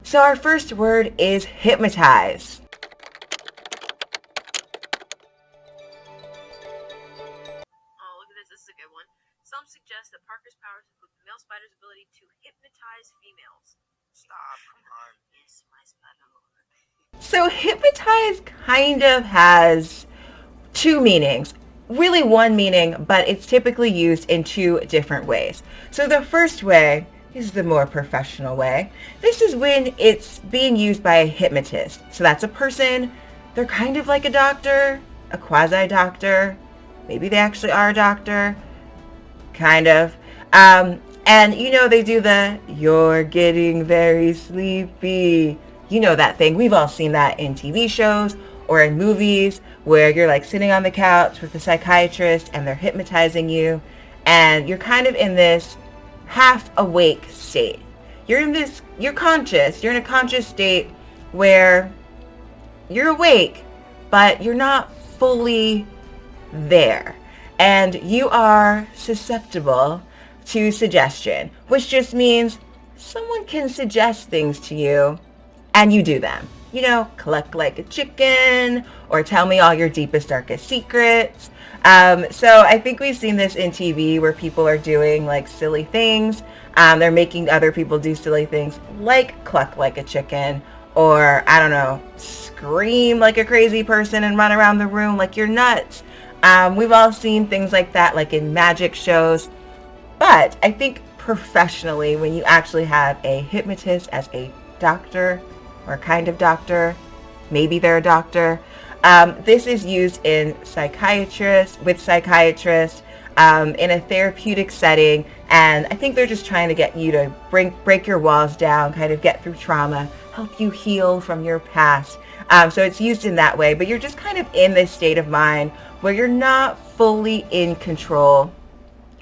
So our first word is hypnotize. Oh, look at this. This is a good one. Some suggest that Parker's powers include the male spider's ability to hypnotize females. Stop, come on. Yes, my spider lord. So hypnotize kind of has two meanings. Really one meaning, but it's typically used in two different ways. So the first way is the more professional way. This is when it's being used by a hypnotist. So that's a person, they're kind of like a doctor, a quasi-doctor. Maybe they actually are a doctor, kind of. And they do the, you're getting very sleepy. You know that thing. We've all seen that in TV shows or in movies where you're like sitting on the couch with a psychiatrist and they're hypnotizing you and you're kind of in this half awake state. You're conscious. You're in a conscious state where you're awake, but you're not fully there. And you are susceptible to suggestion, which just means someone can suggest things to you and you do them. Cluck like a chicken or tell me all your deepest, darkest secrets. So I think we've seen this in TV where people are doing like silly things. They're making other people do silly things like cluck like a chicken or, I don't know, scream like a crazy person and run around the room like you're nuts. We've all seen things like that, like in magic shows. But I think professionally, when you actually have a hypnotist as a doctor or kind of doctor, maybe they're a doctor, this is used with psychiatrists, in a therapeutic setting. And I think they're just trying to get you to break your walls down, kind of get through trauma, help you heal from your past. So it's used in that way, but you're just kind of in this state of mind where you're not fully in control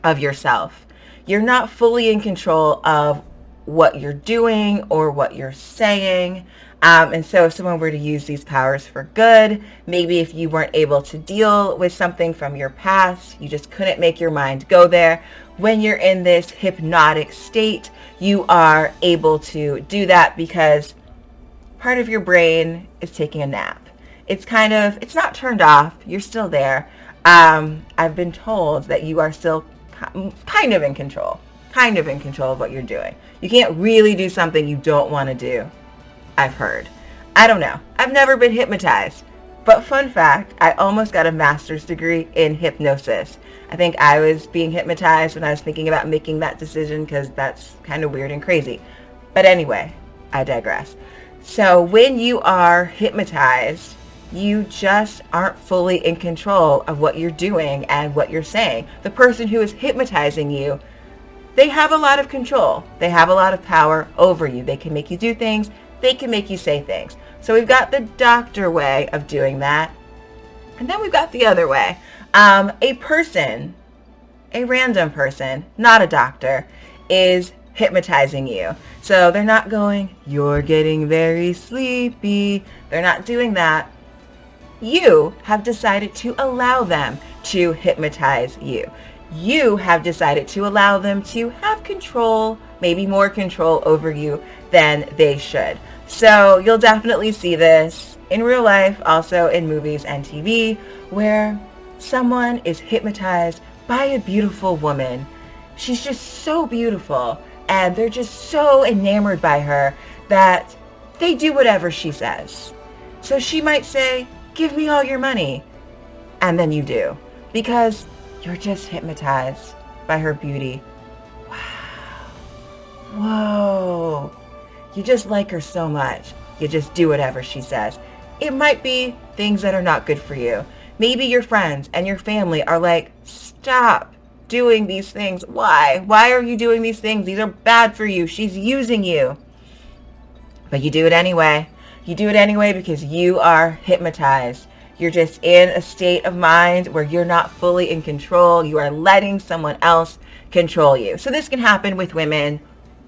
of yourself. You're not fully in control of what you're doing or what you're saying. And so if someone were to use these powers for good, maybe if you weren't able to deal with something from your past, you just couldn't make your mind go there. When you're in this hypnotic state, you are able to do that because part of your brain is taking a nap. It's not turned off. You're still there. I've been told that you are still kind of in control of what you're doing. You can't really do something you don't want to do, I've heard. I don't know. I've never been hypnotized. But fun fact, I almost got a master's degree in hypnosis. I think I was being hypnotized when I was thinking about making that decision because that's kind of weird and crazy. But anyway, I digress. So when you are hypnotized, you just aren't fully in control of what you're doing and what you're saying. The person who is hypnotizing you, they have a lot of control. They have a lot of power over you. They can make you do things. They can make you say things. So we've got the doctor way of doing that. And then we've got the other way. A random person, not a doctor, is hypnotizing you. So they're not going, you're getting very sleepy. They're not doing that. You have decided to allow them to hypnotize you. You have decided to allow them to have control, maybe more control over you than they should. So you'll definitely see this in real life, also in movies and TV, where someone is hypnotized by a beautiful woman. She's just so beautiful, and they're just so enamored by her that they do whatever she says. So she might say, give me all your money. And then you do, because you're just hypnotized by her beauty. Wow. Whoa. You just like her so much. You just do whatever she says. It might be things that are not good for you. Maybe your friends and your family are like, stop doing these things. Why? Why are you doing these things? These are bad for you. She's using you. But you do it anyway. You do it anyway because you are hypnotized. You're just in a state of mind where you're not fully in control. You are letting someone else control you. So this can happen with women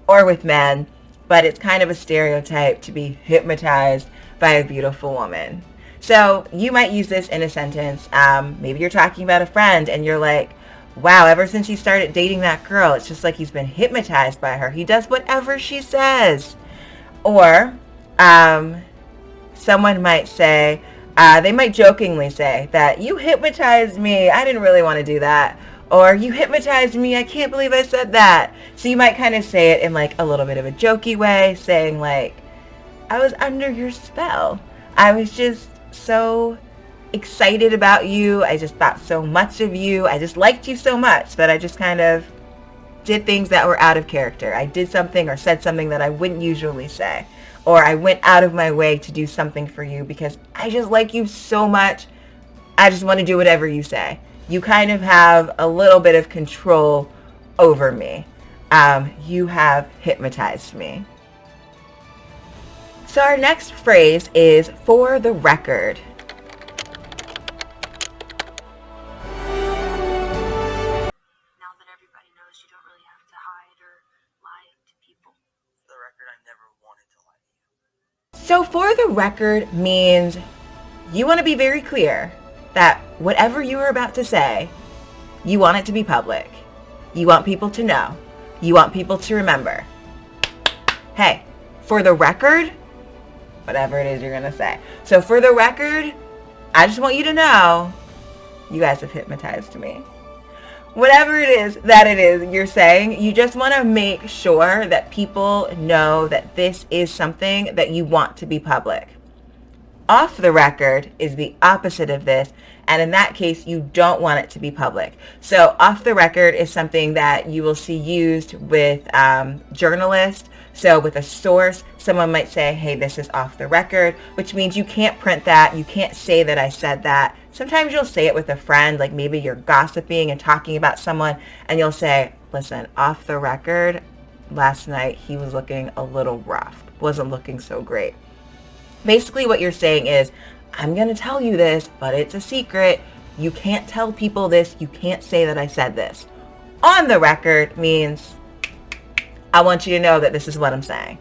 or with men, but it's kind of a stereotype to be hypnotized by a beautiful woman. So you might use this in a sentence. Maybe you're talking about a friend and you're like, wow, ever since he started dating that girl, it's just like he's been hypnotized by her. He does whatever she says. Or someone might say, they might jokingly say that you hypnotized me. I didn't really want to do that. Or you hypnotized me. I can't believe I said that. So you might kind of say it in like a little bit of a jokey way, saying like, I was under your spell. I was just so excited about you. I just thought so much of you. I just liked you so much that I just kind of did things that were out of character. I did something or said something that I wouldn't usually say. Or I went out of my way to do something for you because I just like you so much. I just want to do whatever you say. You kind of have a little bit of control over me. You have hypnotized me. So our next phrase is for the record. Now that everybody knows, you don't really have to hide or lie to people. For the record, I never wanted to lie to you. So for the record means you want to be very clear that whatever you are about to say, you want it to be public. You want people to know. You want people to remember. Hey, for the record, whatever it is you're going to say. So for the record, I just want you to know you guys have hypnotized me. Whatever it is that it is you're saying, you just want to make sure that people know that this is something that you want to be public. Off the record is the opposite of this, and in that case, you don't want it to be public. So off the record is something that you will see used with journalists. So with a source, someone might say, hey, this is off the record, which means you can't print that. You can't say that I said that. Sometimes you'll say it with a friend, like maybe you're gossiping and talking about someone, and you'll say, listen, off the record, last night he was looking a little rough, wasn't looking so great. Basically what you're saying is, I'm going to tell you this, but it's a secret. You can't tell people this. You can't say that I said this. On the record means I want you to know that this is what I'm saying.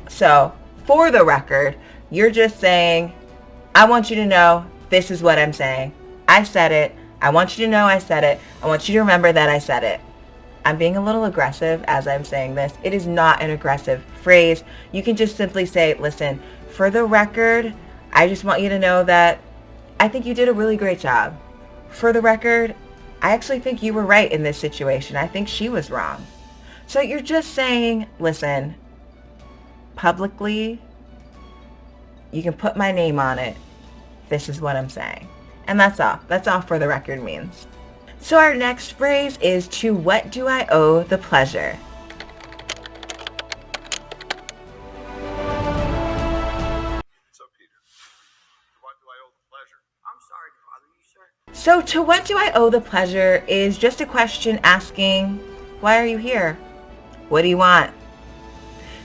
So for the record, you're just saying, I want you to know this is what I'm saying. I said it. I want you to know I said it. I want you to remember that I said it. I'm being a little aggressive as I'm saying this. It is not an aggressive phrase. You can just simply say, listen, for the record, I just want you to know that I think you did a really great job. For the record, I actually think you were right in this situation. I think she was wrong. So you're just saying, listen, publicly, you can put my name on it. This is what I'm saying. And that's all. That's all for the record means. So our next phrase is to what do I owe the pleasure? So, Peter, to what do I owe the pleasure? I'm sorry to bother you, sir. So to what do I owe the pleasure is just a question asking, why are you here? What do you want?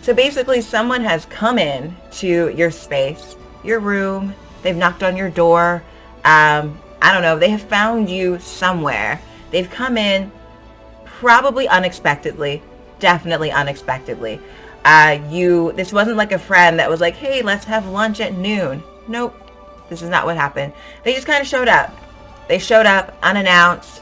So basically someone has come in to your space, your room, they've knocked on your door, I don't know, they have found you somewhere. They've come in probably unexpectedly, definitely unexpectedly. This wasn't like a friend that was like, hey, let's have lunch at noon. Nope, this is not what happened. They just kind of showed up. They showed up unannounced.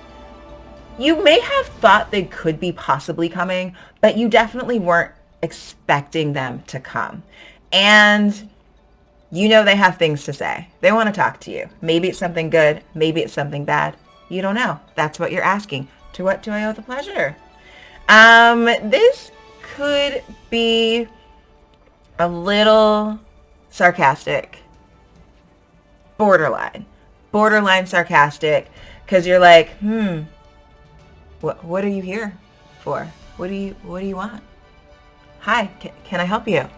You may have thought they could be possibly coming, but you definitely weren't expecting them to come. And you know they have things to say. They want to talk to you. Maybe it's something good. Maybe it's something bad. You don't know. That's what you're asking. To what do I owe the pleasure? This could be a little sarcastic. Borderline sarcastic. Because you're like, what are you here for? What do you want? Hi, can I help you?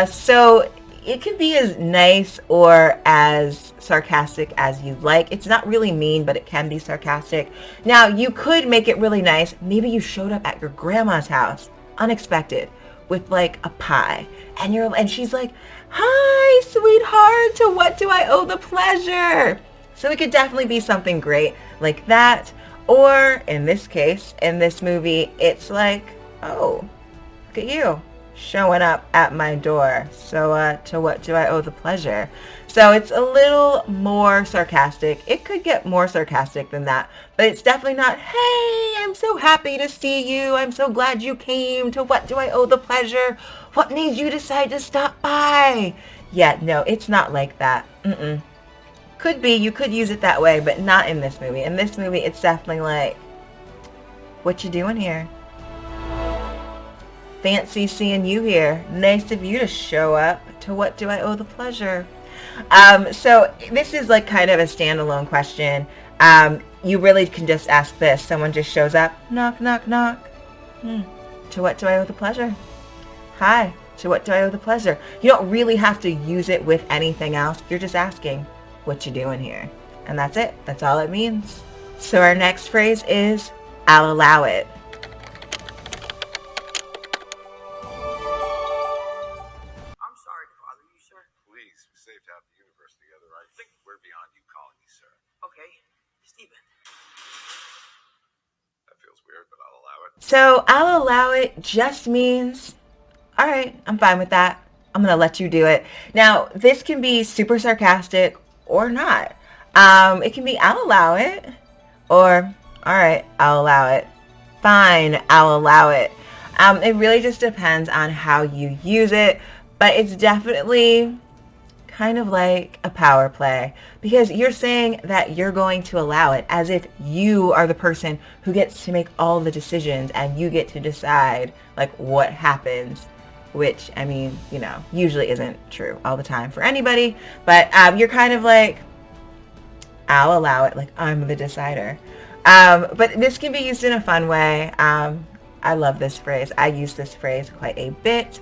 So it can be as nice or as sarcastic as you like. It's not really mean, but it can be sarcastic. Now, you could make it really nice. Maybe you showed up at your grandma's house, unexpected, with like a pie. And she's like, hi, sweetheart, to what do I owe the pleasure? So it could definitely be something great like that. Or in this case, in this movie, it's like, oh, look at you showing up at my door. So to what do I owe the pleasure? So it's a little more sarcastic. It could get more sarcastic than that, but it's definitely not, hey, I'm so happy to see you. I'm so glad you came. To what do I owe the pleasure? What made you decide to stop by? Yeah, no, it's not like that. Mm-mm. Could be, you could use it that way, but not in this movie. In this movie, it's definitely like, what you doing here? Fancy seeing you here. Nice of you to show up. To what do I owe the pleasure? So this is like kind of a standalone question. You really can just ask this. Someone just shows up. Knock, knock, knock. To what do I owe the pleasure? Hi. To what do I owe the pleasure? You don't really have to use it with anything else. You're just asking, what you doing here? And that's it. That's all it means. So our next phrase is, I'll allow it. I'm sorry to bother you, sir. Please, we saved half the universe together. I think we're beyond you calling me sir. Okay, Steven. That feels weird, but I'll allow it. So I'll allow it just means, all right, I'm fine with that. I'm going to let you do it. Now, this can be super sarcastic or not. It can be, I'll allow it, or, all right, I'll allow it. Fine, I'll allow it. It really just depends on how you use it, but it's definitely kind of like a power play, because you're saying that you're going to allow it as if you are the person who gets to make all the decisions and you get to decide like what happens, which, I mean, you know, usually isn't true all the time for anybody, but you're kind of like, I'll allow it, like I'm the decider. But this can be used in a fun way. I love this phrase. I use this phrase quite a bit.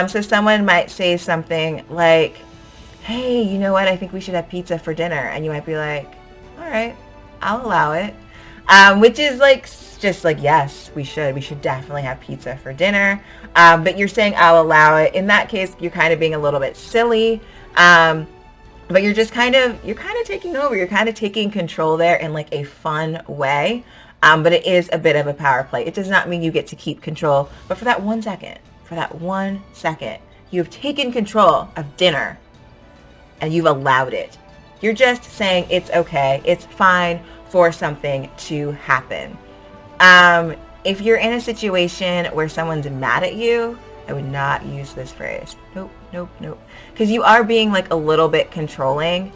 So someone might say something like, hey, you know what? I think we should have pizza for dinner. And you might be like, all right, I'll allow it. Which is like, just like, yes, we should. We should definitely have pizza for dinner. But you're saying I'll allow it. In that case, you're kind of being a little bit silly. But you're kind of taking over. You're kind of taking control there in like a fun way. But it is a bit of a power play. It does not mean you get to keep control. But for that 1 second, you have taken control of dinner and you've allowed it. You're just saying it's okay. It's fine for something to happen. If you're in a situation where someone's mad at you, I would not use this phrase. Nope. Because you are being like a little bit controlling,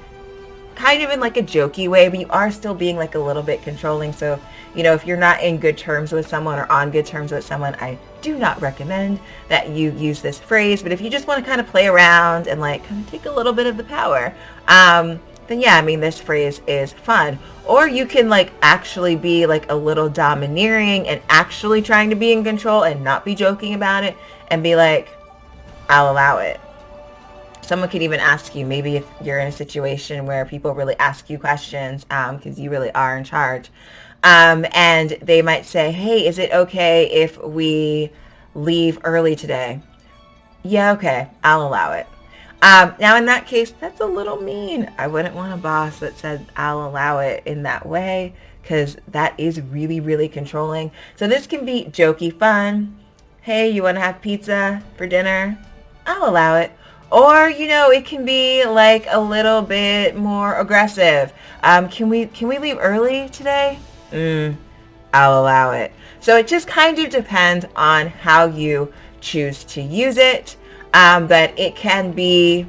kind of in like a jokey way, but you are still being like a little bit controlling. So, you know, if you're not in good terms with someone or on good terms with someone, I do not recommend that you use this phrase. But if you just want to kind of play around and like kind of take a little bit of the power, then yeah, I mean, this phrase is fun. Or you can like actually be like a little domineering and actually trying to be in control and not be joking about it and be like, I'll allow it. Someone could even ask you, maybe if you're in a situation where people really ask you questions because you really are in charge. And they might say, hey, is it okay if we leave early today? Yeah, okay, I'll allow it. Now, in that case, that's a little mean. I wouldn't want a boss that said, I'll allow it in that way, because that is really, really controlling. So this can be jokey fun. Hey, you want to have pizza for dinner? I'll allow it. Or, you know, it can be like a little bit more aggressive. Can we leave early today? I'll allow it. So it just kind of depends on how you choose to use it. But it can be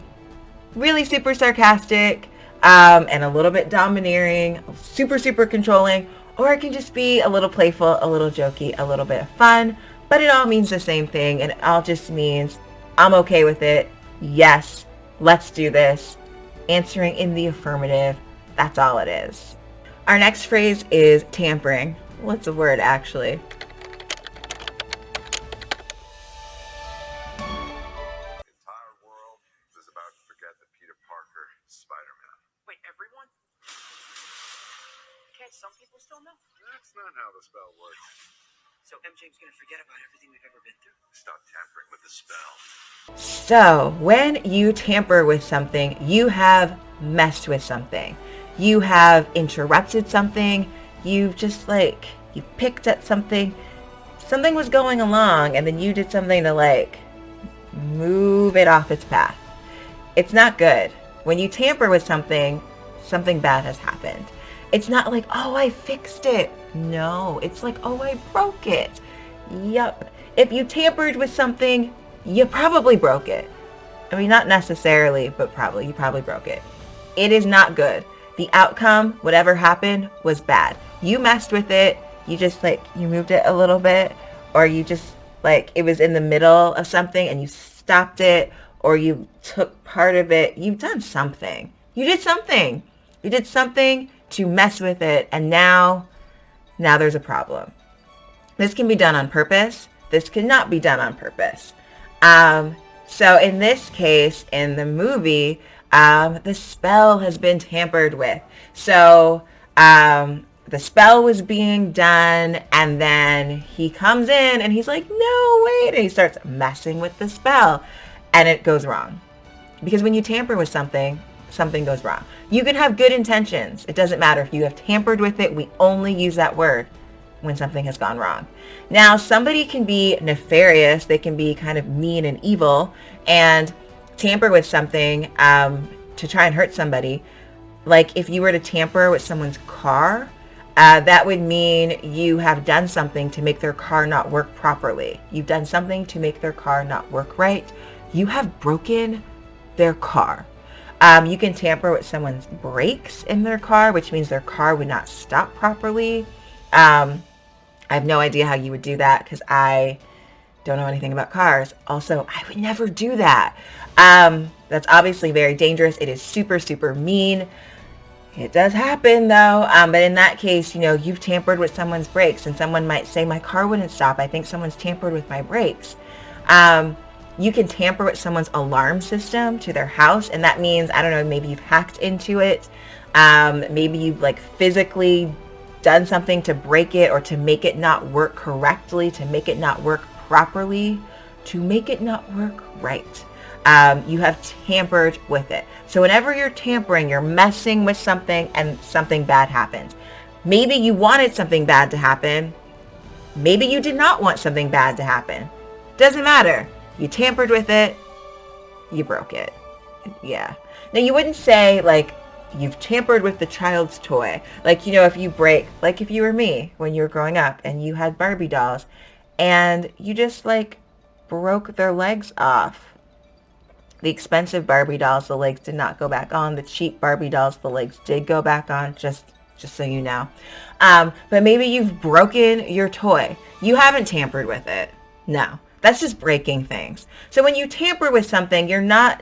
really super sarcastic and a little bit domineering, super, super controlling, or it can just be a little playful, a little jokey, a little bit of fun, but it all means the same thing, and it all just means I'm okay with it. Yes, let's do this. Answering in the affirmative. That's all it is. Our next phrase is tampering. What's the word, actually? Spiderman. Wait, everyone? Can't some people still know? That's not how the spell works. So MJ's gonna forget about everything we've ever been through? Stop tampering with the spell. So when you tamper with something, you have messed with something. You have interrupted something. You've just like, you picked at something. Something was going along and then you did something to like move it off its path. It's not good. When you tamper with something, something bad has happened. It's not like, oh, I fixed it. No, it's like, oh, I broke it. Yup. If you tampered with something, you probably broke it. I mean, not necessarily, but probably. You probably broke it. It is not good. The outcome, whatever happened, was bad. You messed with it. You just like, you moved it a little bit, or you just like, it was in the middle of something and you stopped it, or you took part of it. You've done something. You did something. You did something to mess with it, and now there's a problem. This can be done on purpose. This cannot be done on purpose. So in this case, in the movie, the spell has been tampered with. So the spell was being done, and then he comes in and he's like, no, wait. And he starts messing with the spell, and it goes wrong. Because when you tamper with something, something goes wrong. You can have good intentions. It doesn't matter if you have tampered with it. We only use that word when something has gone wrong. Now, somebody can be nefarious. They can be kind of mean and evil and tamper with something to try and hurt somebody. Like if you were to tamper with someone's car, that would mean you have done something to make their car not work properly. You've done something to make their car not work right. You have broken their car. You can tamper with someone's brakes in their car, which means their car would not stop properly. I have no idea how you would do that because I don't know anything about cars. Also, I would never do that. That's obviously very dangerous. It is super, super mean. It does happen though. But in that case, you know, you've tampered with someone's brakes, and someone might say, my car wouldn't stop. I think someone's tampered with my brakes. You can tamper with someone's alarm system to their house. And that means, I don't know, maybe you've hacked into it. Maybe you've like physically done something to break it or to make it not work correctly, to make it not work properly, to make it not work right. You have tampered with it. So whenever you're tampering, you're messing with something and something bad happens. Maybe you wanted something bad to happen. Maybe you did not want something bad to happen. Doesn't matter. You tampered with it. You broke it. Yeah. Now you wouldn't say like you've tampered with the child's toy. Like, you know, if you break, like if you were me when you were growing up and you had Barbie dolls and you just like broke their legs off. The expensive Barbie dolls, the legs did not go back on. The cheap Barbie dolls, the legs did go back on, just so you know. But maybe you've broken your toy. You haven't tampered with it. No, that's just breaking things. So when you tamper with something, you're not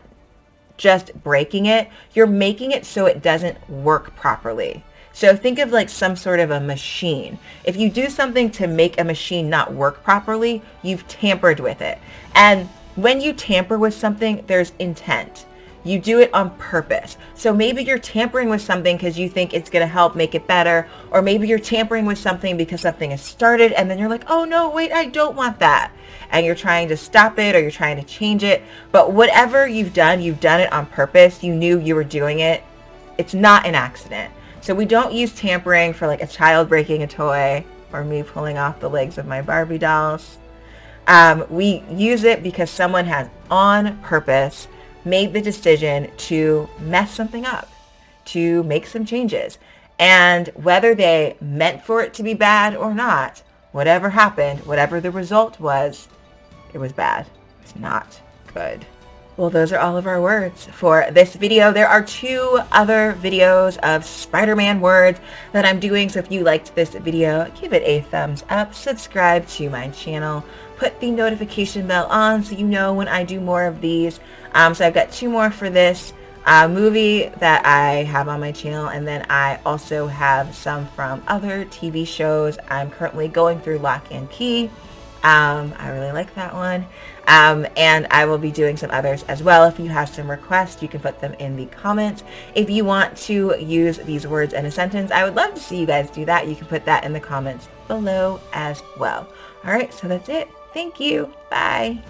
just breaking it. You're making it so it doesn't work properly. So think of like some sort of a machine. If you do something to make a machine not work properly, you've tampered with it. And when you tamper with something, there's intent. You do it on purpose. So maybe you're tampering with something because you think it's going to help make it better. Or maybe you're tampering with something because something has started and then you're like, oh no, wait, I don't want that. And you're trying to stop it or you're trying to change it. But whatever you've done it on purpose. You knew you were doing it. It's not an accident. So we don't use tampering for like a child breaking a toy or me pulling off the legs of my Barbie dolls. We use it because someone has on purpose made the decision to mess something up, to make some changes. And whether they meant for it to be bad or not, whatever happened, whatever the result was, it was bad. It's not good. Well, those are all of our words for this video. There are 2 other videos of Spider-Man words that I'm doing. So if you liked this video, give it a thumbs up, subscribe to my channel, put the notification bell on so you know when I do more of these. So I've got 2 more for this movie that I have on my channel. And then I also have some from other TV shows. I'm currently going through Lock and Key. I really like that one. And I will be doing some others as well. If you have some requests, you can put them in the comments. If you want to use these words in a sentence, I would love to see you guys do that. You can put that in the comments below as well. All right, so that's it. Thank you. Bye.